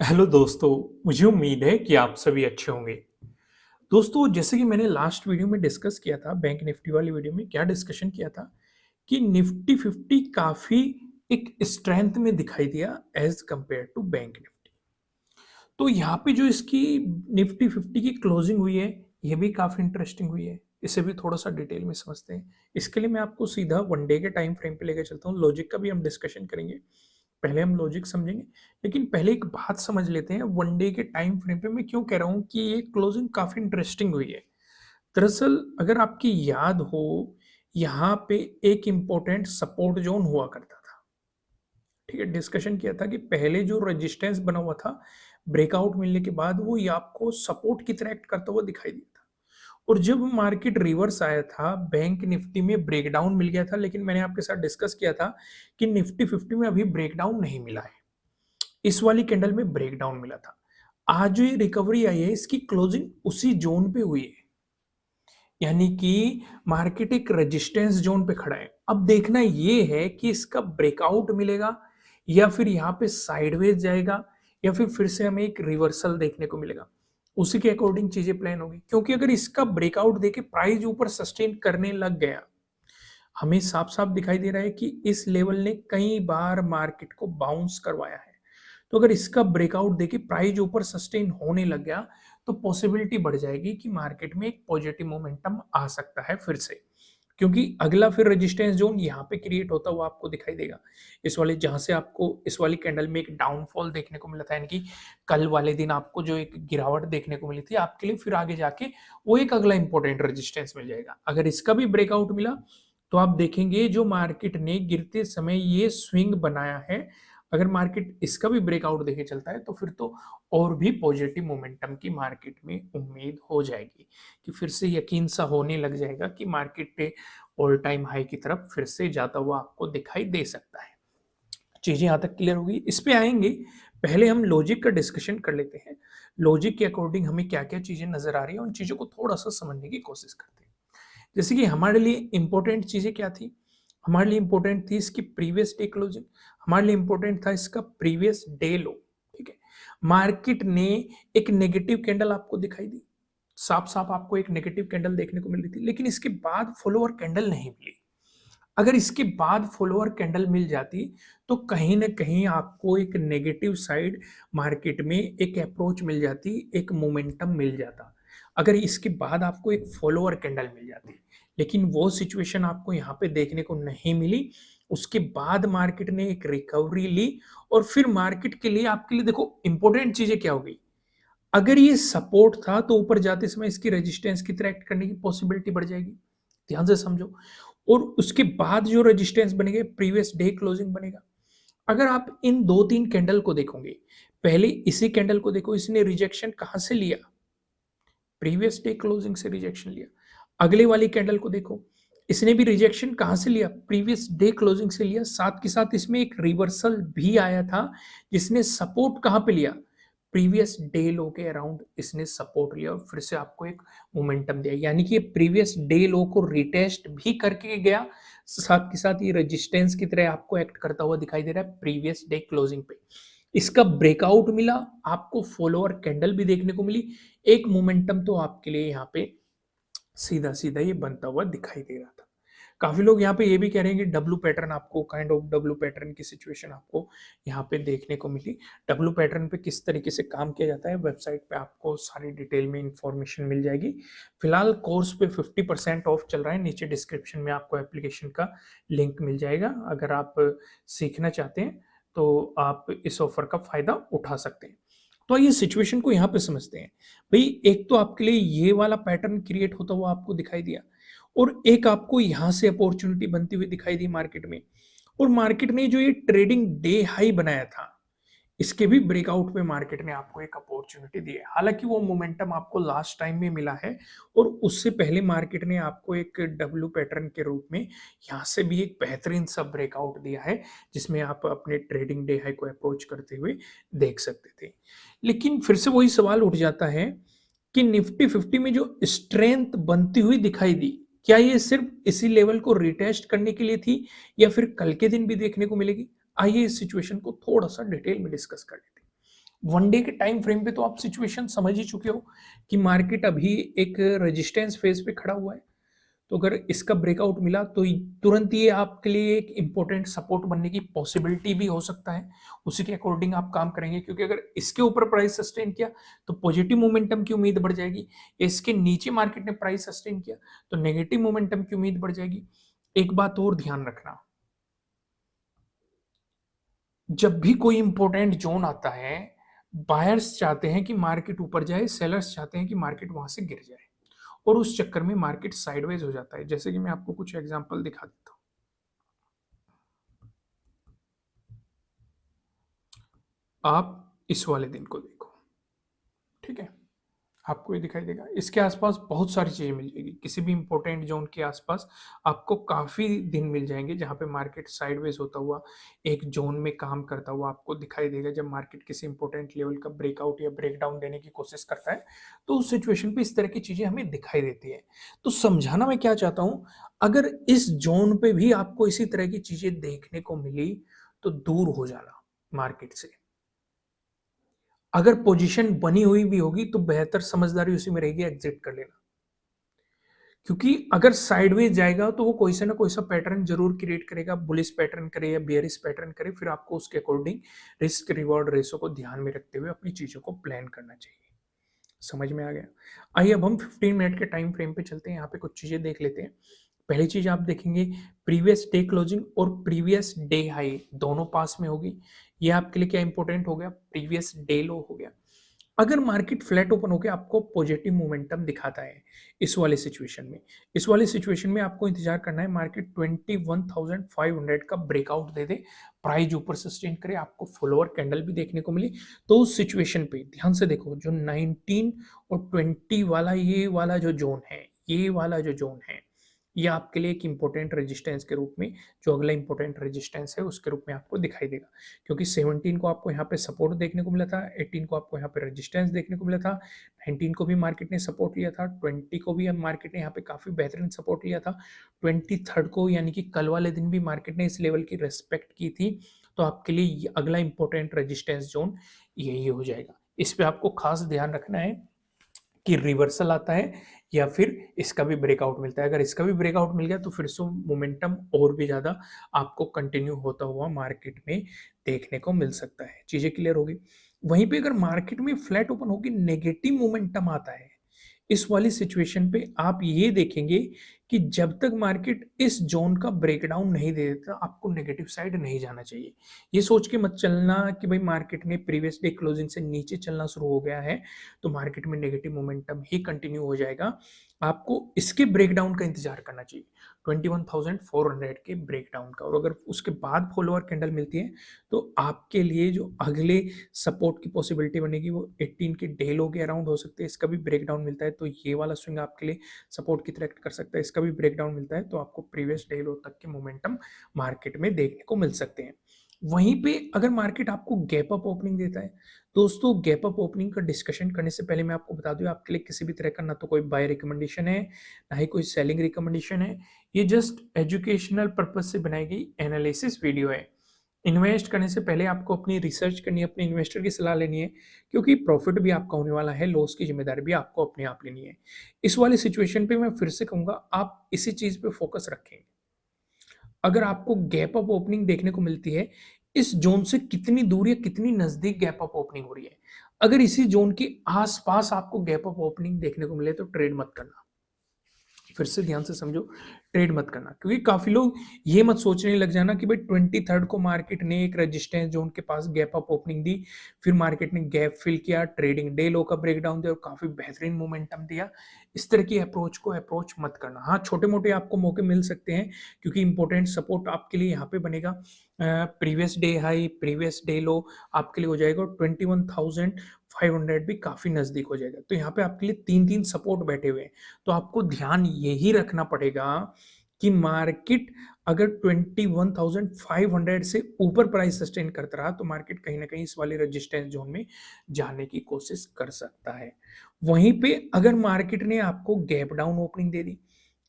Hello दोस्तों, मुझे उम्मीद है कि आप सभी अच्छे होंगे। दोस्तों, जैसे कि मैंने लास्ट वीडियो में डिस्कस किया था, बैंक निफ्टी वाली वीडियो में क्या डिस्कशन किया था कि निफ्टी 50 काफ़ी एक स्ट्रेंथ में दिखाई दिया as compare to bank Nifty. तो यहाँ पे जो इसकी निफ्टी 50 की क्लोजिंग हुई है, ये भी काफ़ी इंटरेस्टिंग हुई है। इसे भी थोड़ा-सा डिटेल में समझते हैं। इसके लिए मैं आपको सीधा 1 डे के टाइम फ्रेम पे लेके चलता हूँ, लॉजिक का भी हम डिस्कशन करेंगे। पहले हम लॉजिक समझेंगे, लेकिन पहले एक बात समझ लेते हैं 1 डे के टाइम फ्रेम पे मैं क्यों कह रहा हूँ कि ये क्लोजिंग काफ़ी इंटरेस्टिंग हुई है। दरअसल अगर आपकी याद हो, यहाँ पे एक इम्पोर्टेंट सपोर्ट ज़ोन हुआ करता था, ठीक है? डिस्कशन किया था कि पहले जो रेजिस्टेंस बना हुआ था, ब्रेकआउट मिलने के बाद वो ये आपको सपोर्ट की तरह एक्ट करता हुआ दिखाई दिया था। और जब मार्केट रिवर्स आया था, बैंक निफ्टी में ब्रेकडाउन मिल गया था, लेकिन मैंने आपके साथ डिस्कस किया था कि निफ्टी 50 में अभी ब्रेकडाउन नहीं मिला है। इस वाली कैंडल में ब्रेकडाउन मिला था। आज जो ये रिकवरी आई है, इसकी क्लोजिंग उसी ज़ोन पे हुई है। यानी कि मार्केट एक रेजिस्टेंस ज़ोन पे खड़ा है। अब देखना ये है कि इसका ब्रेकआउट मिलेगा या फिर यहाँ पे साइडवेज जाएगा या फिर से हमें एक रिवर्सल देखने को मिलेगा। उसी के अकॉर्डिंग चीज़ें प्लान होगी, क्योंकि अगर इसका ब्रेकआउट देके प्राइस ऊपर सस्टेन करने लग गया, हमें साफ-साफ दिखाई दे रहा है कि इस लेवल ने कई बार मार्केट को बाउंस करवाया है। तो अगर इसका ब्रेकआउट देके प्राइस ऊपर सस्टेन होने लग गया, तो पॉसिबिलिटी बढ़ जाएगी कि मार्केट में एक पॉजिटिव मोमेंटम आ सकता है फिर से। क्योंकि अगला फिर रेजिस्टेंस ज़ोन यहाँ पे क्रिएट होता हुआ आपको दिखाई देगा। इस वाले जहाँ से आपको इस वाली कैंडल में एक डाउनफॉल देखने को मिला था, यानी कि कल वाले दिन आपको जो एक गिरावट देखने को मिली थी, आपके लिए फिर आगे जाके वो एक अगला इम्पोर्टेंट रेजिस्टेंस मिल जाएगा। अगर इसका भी ब्रेकआउट मिला, तो आप देखेंगे जो मार्केट ने गिरते समय ये स्विंग बनाया है, अगर मार्केट इसका भी ब्रेकआउट देके चलता है, तो फिर तो और भी पॉजिटिव मोमेंटम की मार्केट में उम्मीद हो जाएगी कि फिर से यकीन सा होने लग जाएगा कि मार्केट ऑल टाइम हाई की तरफ फिर से जाता हुआ आपको दिखाई दे सकता है। चीज़ें यहाँ तक क्लियर होगी, इस पे आएँगे। पहले हम लॉजिक का डिस्कशन कर लेते हैं। लॉजिक के अकॉर्डिंग हमें क्या-क्या चीज़ें नज़र आ रही हैं, उन चीज़ों को थोड़ा-सा समझने की कोशिश करते हैं। जैसे कि हमारे लिए इम्पोर्टेंट चीज़ें क्या थी? हमारे लिए इम्पोर्टेंट थी इसकी प्रीवियस डे क्लोजिंग, हमारे लिए इम्पोर्टेंट था इसका प्रीवियस डे लो, ठीक है? मार्केट ने एक नेगेटिव कैंडल आपको दिखाई दी, साफ-साफ आपको एक नेगेटिव कैंडल देखने को मिल रही थी, लेकिन इसके बाद फॉलोअर कैंडल नहीं मिली। अगर इसके बाद फॉलोअर कैंडल मिल जाती, तो कहीं न कहीं आपको एक नेगेटिव साइड मार्केट में एक अप्रोच मिल जाती, एक मोमेंटम मिल जाता। अगर इसके बाद आपको एक फॉलोअर कैंडल मिल जाती, लेकिन वो सिचुएशन आपको यहाँ पे देखने को नहीं मिली। उसके बाद मार्केट ने एक रिकवरी ली और फिर मार्केट के लिए आपके लिए देखो इम्पोर्टेंट चीज़ें क्या हो गई? अगर ये सपोर्ट था, तो ऊपर जाते समय इसकी रेजिस्टेंस की तरह एक्ट करने की पॉसिबिलिटी बढ़ जाएगी। ध्यान से समझो। और उसके बाद जो रेजिस्टेंस बनेगा, प्रीवियस डे क्लोजिंग बनेगा। अगर आप इन 2-3 कैंडल को देखोगे, पहले इसी कैंडल को देखो, इसने रिजेक्शन कहाँ से लिया? प्रीवियस डे क्लोजिंग से रिजेक्शन लिया। अगले वाली कैंडल को देखो, इसने भी रिजेक्शन कहाँ से लिया? प्रीवियस डे क्लोजिंग से लिया। साथ के साथ इसमें एक रिवर्सल भी आया था, जिसने सपोर्ट कहाँ पे लिया? प्रीवियस डे लो के अराउंड इसने सपोर्ट लिया और फिर से आपको एक मोमेंटम दिया। यानी कि ये प्रीवियस डे लो को रिटेस्ट भी करके गया, साथ के साथ ये रेजिस्टेंस की तरह आपको एक्ट करता हुआ दिखाई दे रहा है प्रीवियस डे क्लोजिंग पे। इसका ब्रेकआउट मिला, आपको फॉलोअर कैंडल भी देखने को मिली। एक मोमेंटम तो आपके लिए यहाँ पे सीधा-सीधा ये बनता हुआ दिखाई दे रहा था। काफ़ी लोग यहाँ पे ये भी कह रहे हैं कि डब्लू पैटर्न आपको काइंड ऑफ डब्लू पैटर्न की सिचुएशन आपको यहाँ पे देखने को मिली। डब्लू पैटर्न पे किस तरीके से काम किया जाता है, वेबसाइट पे आपको सारी डिटेल में इन्फॉर्मेशन मिल जाएगी। फिलहाल कोर्स पे 50% ऑफ चल रहा है, नीचे डिस्क्रिप्शन में आपको एप्लीकेशन का लिंक मिल जाएगा। अगर आप सीखना चाहते हैं, तो आप इस ऑफर का फ़ायदा उठा सकते हैं। तो आइए सिचुएशन को यहाँ पे समझते हैं। भई एक तो आपके लिए ये वाला पैटर्न क्रिएट होता हुआ आपको दिखाई दिया और एक आपको यहाँ से अपॉर्च्युनिटी बनती हुई दिखाई दी मार्केट में। और मार्केट ने जो ये ट्रेडिंग डे हाई बनाया था, इसके भी ब्रेकआउट पे मार्केट ने आपको एक अपॉर्च्युनिटी दी है। हालाँकि वो मोमेंटम आपको लास्ट टाइम में मिला है और उससे पहले मार्केट ने आपको एक डब्ल्यू पैटर्न के रूप में यहाँ से भी एक बेहतरीन सा ब्रेकआउट दिया है, जिसमें आप अपने ट्रेडिंग डे हाई को अप्रोच करते हुए देख सकते थे। लेकिन फिर से वही सवाल उठ जाता है कि निफ्टी 50 में जो स्ट्रेंथ बनती हुई दिखाई दी, क्या ये सिर्फ इसी लेवल को रिटेस्ट करने के लिए थी या फिर कल के दिन भी देखने को मिलेगी? आइए इस सिचुएशन को थोड़ा-सा डिटेल में डिस्कस कर लेते हैं। वन डे के टाइम फ्रेम पे तो आप सिचुएशन समझ ही चुके हो कि मार्केट अभी एक रेजिस्टेंस फेज पे खड़ा हुआ है। तो अगर इसका ब्रेकआउट मिला तो तुरंत ये आपके लिए एक इंपॉर्टेंट सपोर्ट बनने की पॉसिबिलिटी भी हो सकता है। उसी के अकॉर्डिंग आप काम करेंगे, क्योंकि अगर इसके ऊपर प्राइस सस्टेन किया तो पॉजिटिव मोमेंटम की उम्मीद बढ़ जाएगी। इसके नीचे मार्केट ने प्राइस सस्टेन किया तो नेगेटिव मोमेंटम की उम्मीद बढ़ जाएगी। एक बात और ध्यान रखना, जब भी कोई इंपॉर्टेंट जोन आता है, बायर्स चाहते हैं कि मार्केट ऊपर जाए, सेलर्स चाहते हैं कि मार्केट वहां से गिर जाए, और उस चक्कर में मार्केट साइडवेज हो जाता है। जैसे कि मैं आपको कुछ एग्जांपल दिखा देता हूं। आप इस वाले दिन को देखो, ठीक है, आपको ये दिखाई देगा, इसके आसपास बहुत सारी चीजें मिल जाएगी। किसी भी इंपॉर्टेंट जोन के आसपास आपको काफी दिन मिल जाएंगे जहां पे मार्केट साइडवेज होता हुआ एक जोन में काम करता हुआ आपको दिखाई देगा। जब मार्केट किसी इंपॉर्टेंट लेवल का ब्रेकआउट या ब्रेकडाउन देने की कोशिश करता है तो उस सिचुएशन पे इस तरह की चीजें हमें दिखाई देती है। तो समझाना मैं क्या चाहता हूं, अगर इस जोन पे भी आपको इसी तरह की चीजें देखने को मिली तो दूर हो जाना मार्केट से। अगर पोजीशन बनी हुई भी होगी तो बेहतर समझदारी उसी में रहेगी, एग्जिट कर लेना। क्योंकि अगर साइडवेज जाएगा तो वो कोई से ना कोई सा पैटर्न जरूर क्रिएट करेगा, बुलिश पैटर्न करे या बियरिश पैटर्न करे। फिर आपको उसके अकॉर्डिंग रिस्क रिवॉर्ड रेशो को ध्यान में रखते हुए अपनी चीजों को प्लान करना चाहिए। समझ में आ गया? आइए अब हम 15 मिनट के टाइम फ्रेम पे चलते हैं, यहाँ पे कुछ चीजें देख लेते हैं। पहली चीज आप देखेंगे, प्रीवियस डे क्लोजिंग और प्रीवियस डे हाई दोनों पास में होगी। ये आपके लिए क्या इंपॉर्टेंट हो गया, प्रीवियस डे लो हो गया। अगर मार्केट फ्लैट ओपन होकर आपको पॉजिटिव मोमेंटम दिखाता है इस वाले सिचुएशन में आपको इंतजार करना है मार्केट 21,500 का ब्रेकआउट दे दे, प्राइस ऊपर सस्टेन करे, आपको फॉलोअर कैंडल भी देखने को मिले। तो उस सिचुएशन पे ध्यान से देखो, जो 19 और 20 वाला ये वाला जो जोन है, ये वाला जो जोन है, ये आपके लिए एक इंपॉर्टेंट रेजिस्टेंस के रूप में, जो अगला इंपॉर्टेंट रेजिस्टेंस है उसके रूप में आपको दिखाई देगा। क्योंकि 17 को आपको यहाँ पे सपोर्ट देखने को मिला था, 18 को आपको यहाँ पे रेजिस्टेंस देखने को मिला था, 19 को भी मार्केट ने सपोर्ट लिया था, 20 को भी मार्केट ने यहाँ पे काफी बेहतरीन सपोर्ट लिया था, 23 को यानी कि कल वाले दिन भी मार्केट ने इस लेवल की रेस्पेक्ट की थी। तो आपके लिए अगला इंपॉर्टेंट रेजिस्टेंस जोन यही हो जाएगा। इस पे आपको खास ध्यान रखना है कि रिवर्सल आता है या फिर इसका भी ब्रेकआउट मिलता है। अगर इसका भी ब्रेकआउट मिल गया तो फिर से मोमेंटम और भी ज्यादा आपको कंटिन्यू होता हुआ मार्केट में देखने को मिल सकता है। चीजें क्लियर होगी? वहीं पे अगर मार्केट में फ्लैट ओपन होगी, नेगेटिव मोमेंटम आता है, इस वाली सिचुएशन पे आप ये देखेंगे कि जब तक मार्केट इस जोन का ब्रेकडाउन नहीं दे देता आपको नेगेटिव साइड नहीं जाना चाहिए। ये सोच के मत चलना कि भाई मार्केट ने प्रीवियस डे क्लोजिंग से नीचे चलना शुरू हो गया है तो मार्केट में नेगेटिव मोमेंटम ही कंटिन्यू हो जाएगा। आपको इसके ब्रेकडाउन का इंतजार करना चाहिए, 21,400 के ब्रेकडाउन का। और अगर उसके बाद फॉलोअर कैंडल मिलती है तो आपके लिए जो अगले सपोर्ट की पॉसिबिलिटी बनेगी वो 18 के डे लो के अराउंड हो सकते हैं। इसका भी ब्रेकडाउन मिलता है तो ये वाला स्विंग आपके लिए सपोर्ट की तरह एक्ट कर सकता है। इसका भी ब्रेकडाउन मिलता है तो आपको प्रीवियस डे लो तक के मोमेंटम मार्केट में देखने को मिल सकते हैं। वहीं पे अगर मार्केट आपको गैप अप ओपनिंग देता है, दोस्तों गैप अप ओपनिंग का डिस्कशन करने से पहले मैं आपको बता दूं, आपके लिए किसी भी तरह का ना तो कोई बाय रिकमेंडेशन है ना ही कोई सेलिंग रिकमेंडेशन है। ये जस्ट एजुकेशनल पर्पज से बनाई गई एनालिसिस वीडियो है। इन्वेस्ट करने से पहले आपको अपनी रिसर्च करनी है, अपने इन्वेस्टर की सलाह लेनी है, क्योंकि प्रॉफिट भी आपका होने वाला है, लॉस की जिम्मेदारी भी आपको अपने आप लेनी है। इस वाली सिचुएशन पे मैं फिर से कहूंगा, आप इसी चीज पे फोकस रखें। अगर आपको गैप अप ओपनिंग देखने को मिलती है, इस जोन से कितनी दूर या कितनी नजदीक गैप अप ओपनिंग हो रही है, अगर इसी जोन के आसपास आपको गैप अप ओपनिंग देखने को मिले तो ट्रेड मत करना। फिर से ध्यान से समझो, ट्रेड मत करना। क्योंकि काफी लोग ये मत सोचने लग जाना कि भाई 23 को मार्केट ने एक रेजिस्टेंस जोन के पास गैप अप ओपनिंग दी, फिर मार्केट ने गैप फिल किया, ट्रेडिंग डे लो का ब्रेकडाउन दिया और काफी बेहतरीन मोमेंटम दिया। इस तरह की अप्रोच को अप्रोच मत करना। हाँ, छोटे मोटे आपको मौके मिल सकते हैं, क्योंकि इंपॉर्टेंट सपोर्ट आपके लिए यहाँ पे बनेगा previous day high, previous day लो आपके लिए हो जाएगा, 21,500 भी काफी नजदीक हो जाएगा। तो यहाँ पे आपके लिए तीन तीन सपोर्ट बैठे हुए हैं। तो आपको ध्यान यही रखना पड़ेगा कि मार्केट अगर 21,500 से ऊपर प्राइस सस्टेन करता रहा तो मार्केट कहीं ना कहीं इस वाले रेजिस्टेंस जोन में जाने की कोशिश कर सकता है। वहीं पे अगर मार्केट ने आपको गैप डाउन ओपनिंग दे दी,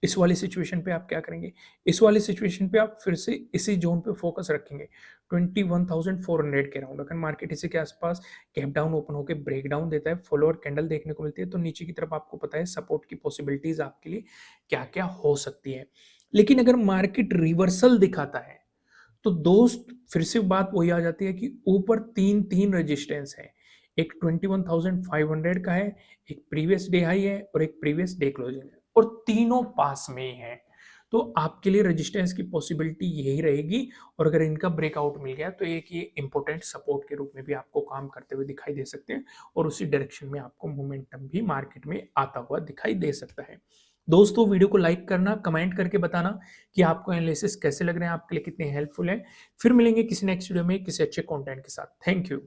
इस वाली सिचुएशन पे आप क्या करेंगे? इस वाली सिचुएशन पे आप फिर से इसी ज़ोन पे फ़ोकस रखेंगे। 21,400 के अराउंड अगर मार्केट इसी के आस-पास गैप डाउन ओपन होके ब्रेकडाउन देता है, फॉलोअर कैंडल देखने को मिलती है, तो नीचे की तरफ आपको पता है सपोर्ट की पॉसिबिलिटीज़ आपके लिए क्या-क्या हो सकती है। लेकिन अगर मार्केट रिवर्सल दिखाता है, तो दोस्त फिर से बात वही आ जाती है कि ऊपर 3 रेजिस्टेंस हैं। एक 21,500 का है, एक प्रीवियस डे हाई है और एक प्रीवियस डे क्लोजिंग है और तीनों पास में ही हैं। तो आपके लिए रेजिस्टेंस की पॉसिबिलिटी यही रहेगी और अगर इनका ब्रेकआउट मिल गया तो एक ये इंपॉर्टेंट सपोर्ट के रूप में भी आपको काम करते हुए दिखाई दे सकते हैं और उसी डायरेक्शन में आपको मोमेंटम भी मार्केट में आता हुआ दिखाई दे सकता है। दोस्तों वीडियो को लाइक करना, कमेंट करके बताना कि आपको एनालिसिस कैसे लग रहे हैं, आपके लिए कितने हेल्पफुल हैं। फिर मिलेंगे किसी नेक्स्ट वीडियो में किसी अच्छे कंटेंट के साथ। Thank you.